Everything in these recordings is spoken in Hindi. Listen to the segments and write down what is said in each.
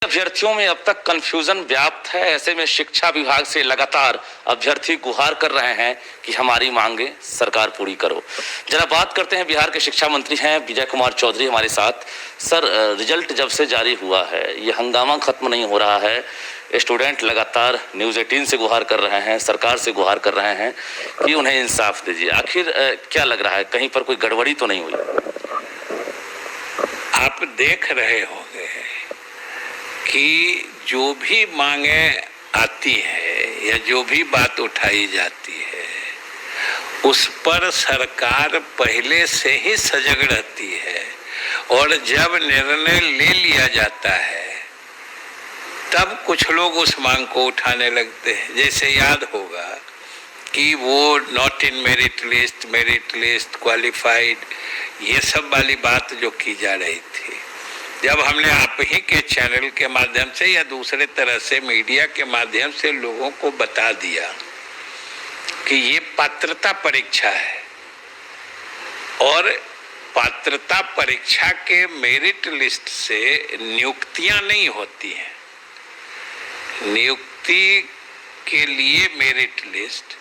अभ्यर्थियों में अब तक कंफ्यूजन व्याप्त है। ऐसे में शिक्षा विभाग से लगातार अभ्यर्थी गुहार कर रहे हैं कि हमारी मांगे सरकार पूरी करो। जरा बात करते हैं, बिहार के शिक्षा मंत्री हैं विजय कुमार चौधरी हमारे साथ। सर, रिजल्ट जब से जारी हुआ है ये हंगामा खत्म नहीं हो रहा है। स्टूडेंट लगातार न्यूज़ 18 से गुहार कर रहे हैं, सरकार से गुहार कर रहे हैं कि उन्हें इंसाफ दीजिए। आखिर क्या लग रहा है, कहीं पर कोई गड़बड़ी तो नहीं हुई? आप देख रहे होंगे कि जो भी मांगे आती है या जो भी बात उठाई जाती है उस पर सरकार पहले से ही सजग रहती है, और जब निर्णय ले लिया जाता है तब कुछ लोग उस मांग को उठाने लगते हैं। जैसे याद होगा कि वो not in merit list qualified, ये सब वाली बात जो की जा रही थी, जब हमने आप ही के चैनल के माध्यम से या दूसरे तरह से मीडिया के माध्यम से लोगों को बता दिया कि ये पात्रता परीक्षा है और पात्रता परीक्षा के मेरिट लिस्ट से नियुक्तियां नहीं होती हैं। नियुक्ति के लिए मेरिट लिस्ट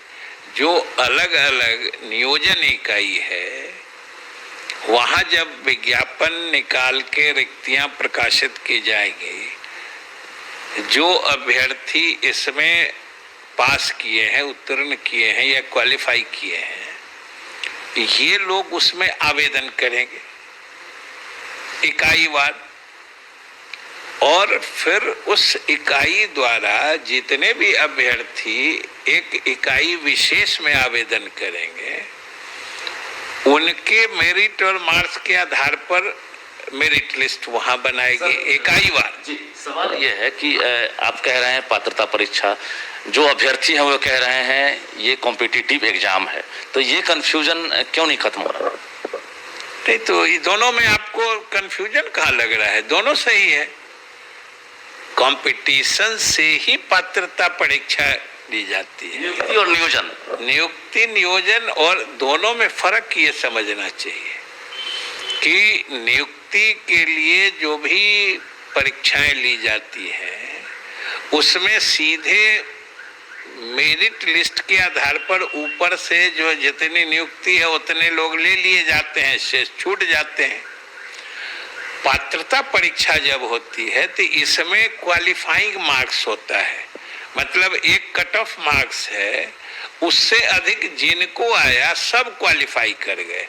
जो अलग अलग नियोजन इकाई है, वहाँ जब विज्ञापन निकाल के रिक्तियाँ प्रकाशित की जाएंगी, जो अभ्यर्थी इसमें पास किए हैं, उत्तीर्ण किए हैं या क्वालिफाई किए हैं, ये लोग उसमें आवेदन करेंगे इकाईवार, और फिर उस इकाई द्वारा जितने भी अभ्यर्थी एक इकाई विशेष में आवेदन करेंगे उनके मेरिट और मार्क्स के आधार पर मेरिट लिस्ट वहां बनाएगी इकाईवार। जी, सवाल यह है कि आप कह रहे हैं पात्रता परीक्षा, जो अभ्यर्थी हैं वो कह रहे हैं ये कॉम्पिटिटिव एग्जाम है, तो ये कंफ्यूजन क्यों नहीं खत्म हो रहा? नहीं, तो ये दोनों में आपको कंफ्यूजन कहाँ लग रहा है? दोनों सही है। कंपटीशन से ही पात्रता परीक्षा दी जाती है, नियुक्ति और नियोजन। नियुक्ति नियोजन, और दोनों में फर्क ये समझना चाहिए कि नियुक्ति के लिए जो भी परीक्षाएं ली जाती हैं उसमें सीधे मेरिट लिस्ट के आधार पर ऊपर से जो जितनी नियुक्ति है उतने लोग ले लिए जाते हैं, शेष छूट जाते हैं। पात्रता परीक्षा जब होती है तो इसमें क्वालिफाइंग मार्क्स होता है, मतलब एक कट ऑफ मार्क्स है, उससे अधिक जिनको आया सब क्वालिफाई कर गए।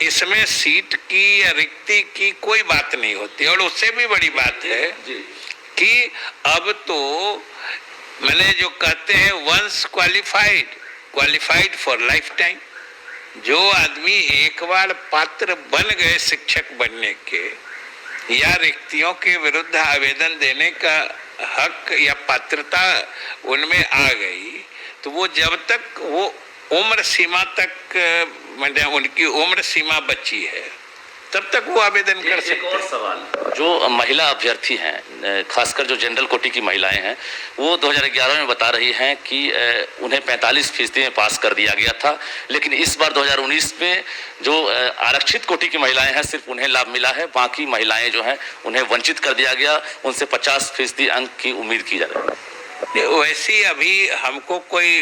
इसमें सीट की या रिक्ति की कोई बात नहीं होती। और उससे भी बड़ी बात है कि अब तो मैंने जो कहते हैं once qualified for life time, जो आदमी एक बार पात्र बन गए शिक्षक बनने के या रिक्तियों के विरुद्ध आवेदन देने का हक या पात्रता उनमें आ गई, तो वो जब तक वो उम्र सीमा तक, मतलब उनकी उम्र सीमा बची है, तब तक वो आवेदन कर सकते हैं। एक और सवाल, जो महिला अभ्यर्थी हैं, खासकर जो जनरल कोटि की महिलाएं हैं, वो 2011 में बता रही हैं कि उन्हें 45% में पास कर दिया गया था, लेकिन इस बार 2019 में जो आरक्षित कोटि की महिलाएं हैं सिर्फ उन्हें लाभ मिला है, बाकी महिलाएं जो हैं उन्हें वंचित कर दिया गया, उनसे 50% अंक की उम्मीद की जा रही है। वैसी अभी हमको कोई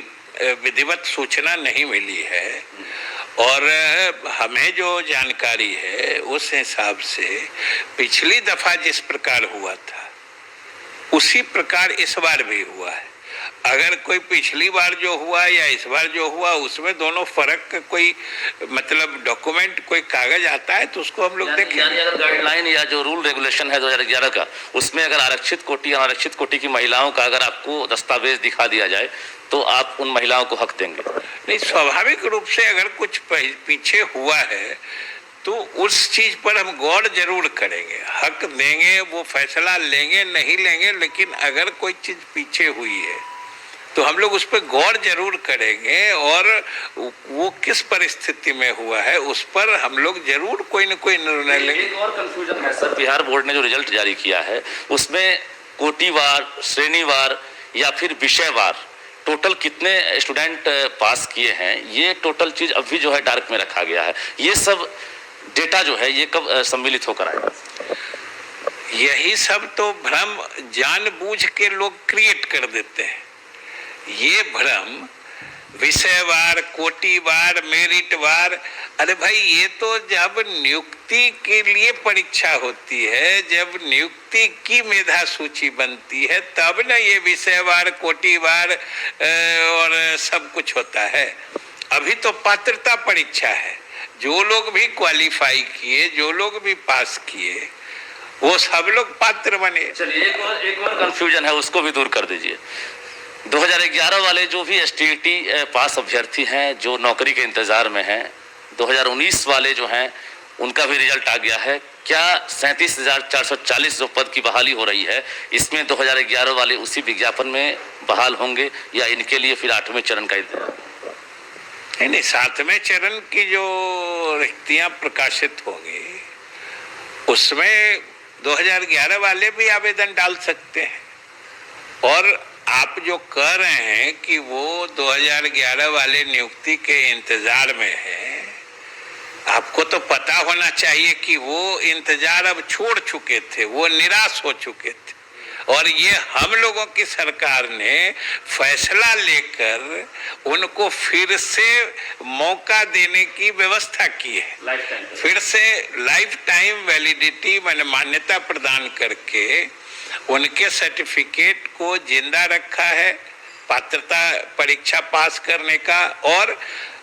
विधिवत सूचना नहीं मिली है, और हमें जो जानकारी है उस हिसाब से पिछली दफा जिस प्रकार हुआ था उसी प्रकार इस बार भी हुआ है। अगर कोई पिछली बार जो हुआ या इस बार जो हुआ उसमें दोनों फर्क का कोई मतलब डॉक्यूमेंट, कोई कागज आता है तो उसको हम लोग देखें। यानी अगर गाइडलाइन या जो रूल रेगुलेशन है 2011 का, उसमें अगर आरक्षित कोटि या अनारक्षित कोटि की महिलाओं का अगर आपको दस्तावेज दिखा दिया जाए तो आप उन महिलाओं को हक देंगे? नहीं, स्वाभाविक रूप से अगर कुछ पीछे हुआ है तो उस चीज पर हम गौर जरूर करेंगे, हक देंगे, वो फैसला लेंगे नहीं लेंगे, लेकिन अगर कोई चीज पीछे हुई है तो हम लोग उस पर गौर जरूर करेंगे, और वो किस परिस्थिति में हुआ है उस पर हम लोग जरूर कोई न कोई निर्णय लेंगे। एक और कंफ्यूजन है सर, बिहार बोर्ड ने जो रिजल्ट जारी किया है उसमें कोटिवार, श्रेणीवार या फिर विषयवार टोटल कितने स्टूडेंट पास किए हैं, ये टोटल चीज अभी जो है डार्क में रखा गया है। ये सब डेटा जो है ये कब सम्मिलित होकर आएगा? यही सब तो भ्रम जानबूझ के लोग क्रिएट कर देते हैं। ये भ्रम विषयवार, कोटिवार, मेरिटवार, अरे भाई ये तो जब नियुक्ति के लिए परीक्षा होती है, जब नियुक्ति की मेधा सूची बनती है, तब ना ये विषयवार, कोटिवार और सब कुछ होता है। अभी तो पात्रता परीक्षा है। जो लोग भी क्वालिफाई किए, जो लोग भी पास किए, वो सब लोग पात्र बने। चलिए एक और कंफ्यूजन है, उसको भी दूर कर दीजिए। 2011 वाले जो भी एसटीईटी पास अभ्यर्थी हैं, जो नौकरी के इंतजार में हैं, 2019 वाले जो हैं उनका भी रिजल्ट आ गया है। क्या 37,440 जो पद की बहाली हो रही है, इसमें 2011 वाले उसी विज्ञापन में बहाल होंगे या इनके लिए फिर 8वें चरण का इंतजार? नहीं, 7वें चरण की जो रिक्तियां प्रकाशित होंगी उसमें 2011 वाले भी आवेदन डाल सकते हैं। और आप जो कह रहे हैं कि वो 2011 वाले नियुक्ति के इंतजार में है, आपको तो पता होना चाहिए कि वो इंतजार अब छोड़ चुके थे, वो निराश हो चुके थे। और ये हम लोगों की सरकार ने फैसला लेकर उनको फिर से मौका देने की व्यवस्था की है। फिर से लाइफ टाइम वैलिडिटी माने मान्यता प्रदान करके उनके सर्टिफिकेट को जिंदा रखा है, पात्रता परीक्षा पास करने का। और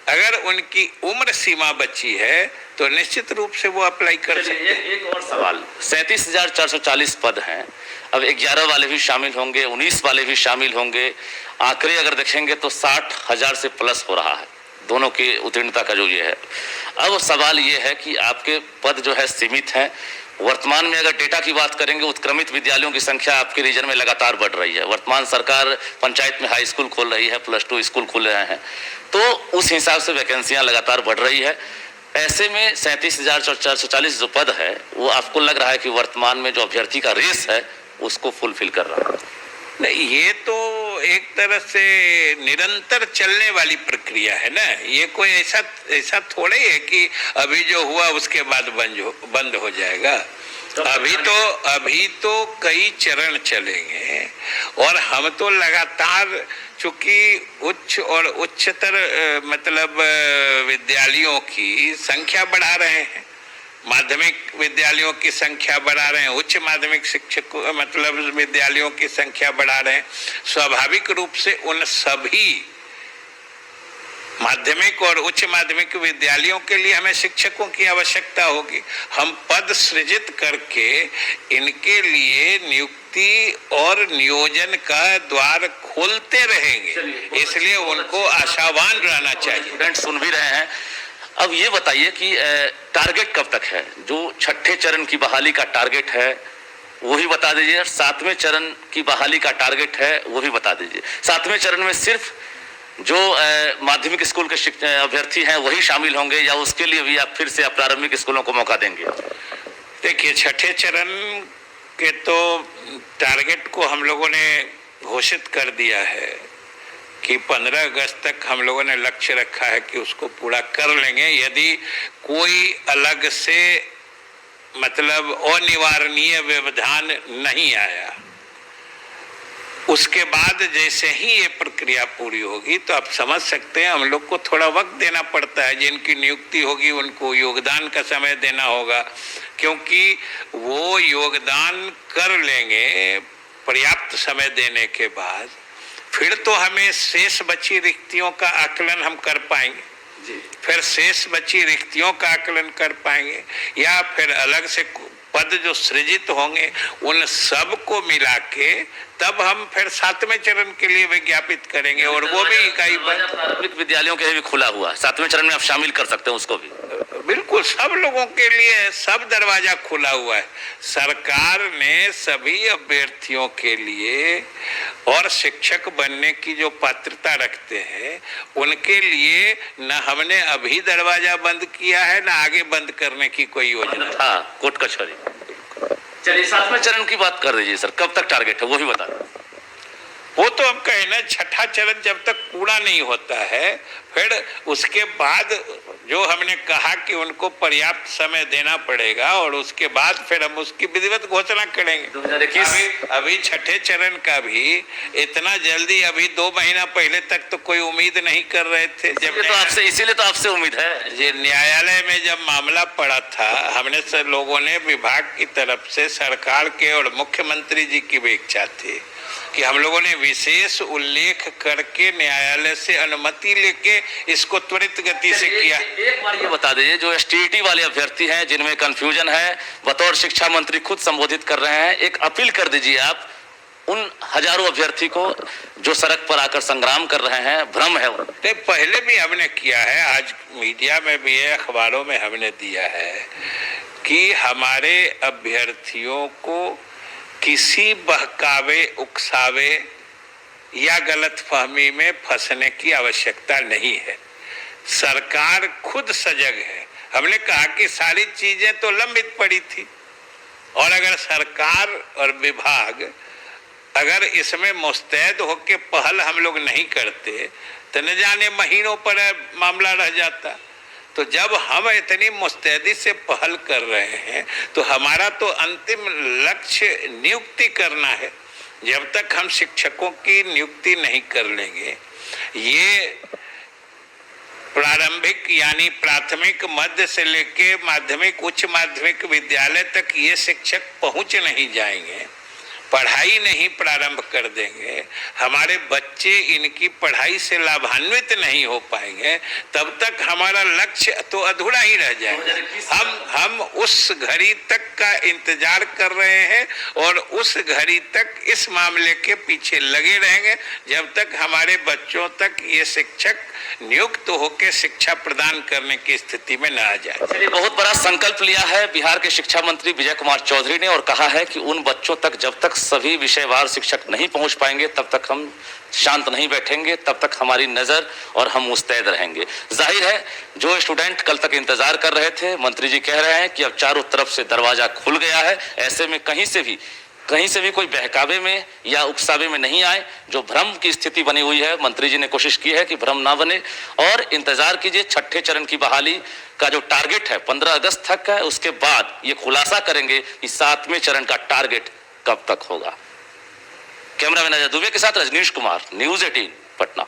अगर उनकी उम्र सीमा बची है तो निश्चित रूप से वो अप्लाई कर सकते हैं। एक और सवाल, 37,440 पद हैं, अब 11 वाले भी शामिल होंगे, 19 वाले भी शामिल होंगे। आंकड़े अगर देखेंगे तो 60,000 से प्लस हो रहा है दोनों की उत्तीर्णता का जो ये है। अब सवाल ये है कि आपके पद जो है सीमित हैं। वर्तमान में अगर डेटा की बात करेंगे, उत्क्रमित विद्यालयों की संख्या आपके रीजन में लगातार बढ़ रही है। वर्तमान सरकार पंचायत में हाई स्कूल खोल रही है, +2 स्कूल खुल रहे हैं, तो उस हिसाब से वैकेंसियां लगातार बढ़ रही है। ऐसे में 37,440 जो पद है, वो आपको लग रहा है कि वर्तमान में जो अभ्यर्थी का रेस है उसको फुलफिल कर रहा है? नहीं, ये तो एक तरह से निरंतर चलने वाली प्रक्रिया है ना। ये कोई ऐसा थोड़े है कि अभी जो हुआ उसके बाद बंद हो जाएगा। अभी तो कई चरण चलेंगे और हम तो लगातार, चूंकि उच्च और उच्चतर मतलब विद्यालयों की संख्या बढ़ा रहे हैं, माध्यमिक विद्यालयों की संख्या बढ़ा रहे हैं, उच्च माध्यमिक शिक्षक मतलब विद्यालयों की संख्या बढ़ा रहे हैं। स्वाभाविक रूप से उन सभी माध्यमिक और उच्च माध्यमिक विद्यालयों के लिए हमें शिक्षकों की आवश्यकता होगी। हम पद सृजित करके इनके लिए नियुक्ति और नियोजन का द्वार खोलते रहेंगे, इसलिए उनको आशावान रहना चाहिए। स्टूडेंट सुन भी रहे हैं। अब ये बताइए कि टारगेट कब तक है? जो 6ठे चरण की बहाली का टारगेट है वो भी बता दीजिए, 7वें चरण की बहाली का टारगेट है वो भी बता दीजिए। 7वें चरण में सिर्फ जो माध्यमिक स्कूल के अभ्यर्थी हैं वही शामिल होंगे या उसके लिए भी आप फिर से प्रारंभिक स्कूलों को मौका देंगे? देखिए, 6ठे चरण के तो टारगेट को हम लोगों ने घोषित कर दिया है कि 15 अगस्त तक हम लोगों ने लक्ष्य रखा है कि उसको पूरा कर लेंगे। यदि कोई अलग से मतलब अनिवार्य व्यवधान नहीं आया, उसके बाद जैसे ही ये प्रक्रिया पूरी होगी तो आप समझ सकते हैं हम लोग को थोड़ा वक्त देना पड़ता है। जिनकी नियुक्ति होगी उनको योगदान का समय देना होगा, क्योंकि वो योगदान कर लेंगे पर्याप्त समय देने के बाद, फिर तो हमें शेष बची रिक्तियों का आकलन हम कर पाएंगे जी। फिर शेष बची रिक्तियों का आकलन कर पाएंगे या फिर अलग से पद जो सृजित होंगे उन सब को मिला के तब हम फिर 7वें चरण के लिए विज्ञापित करेंगे। और वो भी इकाई प्रारंभिक विद्यालयों के लिए भी खुला हुआ है, 7वें चरण में आप शामिल कर सकते हैं उसको भी। बिल्कुल, सब लोगों के लिए सब दरवाजा खुला हुआ है। सरकार ने सभी अभ्यर्थियों के लिए और शिक्षक बनने की जो पात्रता रखते हैं उनके लिए न हमने अभी दरवाजा बंद किया है, न आगे बंद करने की कोई योजना। हाँ, कोर्ट कचहरी। चलिए 7वें चरण की बात कर दीजिए सर, कब तक टारगेट है वो भी बता दें। वो तो हम कहें ना, छठा चरण जब तक पूरा नहीं होता है, फिर उसके बाद जो हमने कहा कि उनको पर्याप्त समय देना पड़ेगा और उसके बाद फिर हम उसकी विधिवत घोषणा करेंगे। अभी छठे चरण का भी इतना जल्दी, अभी 2 महीना पहले तक तो कोई उम्मीद नहीं कर रहे थे। जब इसीलिए तो आपसे उम्मीद है। ये न्यायालय में जब मामला पड़ा था, हमने सब लोगों ने विभाग की तरफ से, सरकार के और मुख्यमंत्री जी की भी इच्छा थी कि हम लोगों ने विशेष उल्लेख करके न्यायालय से अनुमति लेके इसको त्वरित गति से किया। एक बार ये बता दीजिए, जो एसटीईटी वाले अभ्यर्थी हैं जिनमें कंफ्यूजन है, बतौर शिक्षा मंत्री खुद संबोधित कर रहे हैं, एक अपील कर दीजिए आप उन हजारों अभ्यर्थी को जो सड़क पर आकर संग्राम कर रहे हैं, भ्रम है। तो पहले भी हमने किया है, आज मीडिया में भी है, अखबारों में हमने दिया है कि हमारे अभ्यर्थियों को किसी बहकावे, उकसावे या गलतफहमी में फंसने की आवश्यकता नहीं है। सरकार खुद सजग है। हमने कहा कि सारी चीजें तो लंबित पड़ी थी और अगर सरकार और विभाग अगर इसमें मुस्तैद होकर पहल हम लोग नहीं करते तो न जाने महीनों पर मामला रह जाता। तो जब हम इतनी मुस्तैदी से पहल कर रहे हैं तो हमारा तो अंतिम लक्ष्य नियुक्ति करना है। जब तक हम शिक्षकों की नियुक्ति नहीं कर लेंगे, ये प्रारंभिक यानी प्राथमिक, मध्य से लेके माध्यमिक, उच्च माध्यमिक विद्यालय तक ये शिक्षक पहुंच नहीं जाएंगे, पढ़ाई नहीं प्रारंभ कर देंगे, हमारे बच्चे इनकी पढ़ाई से लाभान्वित नहीं हो पाएंगे, तब तक हमारा लक्ष्य तो अधूरा ही रह जाएगा। हम उस घड़ी तक का इंतजार कर रहे हैं और उस घड़ी तक इस मामले के पीछे लगे रहेंगे जब तक हमारे बच्चों तक ये शिक्षक नियुक्त होकर शिक्षा प्रदान करने की स्थिति में न आ जाए। चलिए, बहुत बड़ा संकल्प लिया है बिहार के शिक्षा मंत्री विजय कुमार चौधरी ने और कहा है कि उन बच्चों तक जब तक सभी विषयवार शिक्षक नहीं पहुंच पाएंगे तब तक हम शांत नहीं बैठेंगे, तब तक हमारी नजर और हम मुस्तैद रहेंगे। जाहिर है जो स्टूडेंट कल तक इंतजार कर रहे थे, मंत्री जी कह रहे हैं कि अब चारों तरफ से दरवाजा खुल गया है, ऐसे में कहीं से भी कोई बहकावे में या उकसावे में नहीं आए। जो भ्रम की स्थिति बनी हुई है, मंत्री जी ने कोशिश की है कि भ्रम ना बने और इंतजार कीजिए। छठे चरण की बहाली का जो टारगेट है 15 अगस्त तक है, उसके बाद ये खुलासा करेंगे कि 7वें चरण का टारगेट कब तक होगा। कैमरामैन अजय दुबे के साथ रजनीश कुमार, न्यूज़ 18 पटना।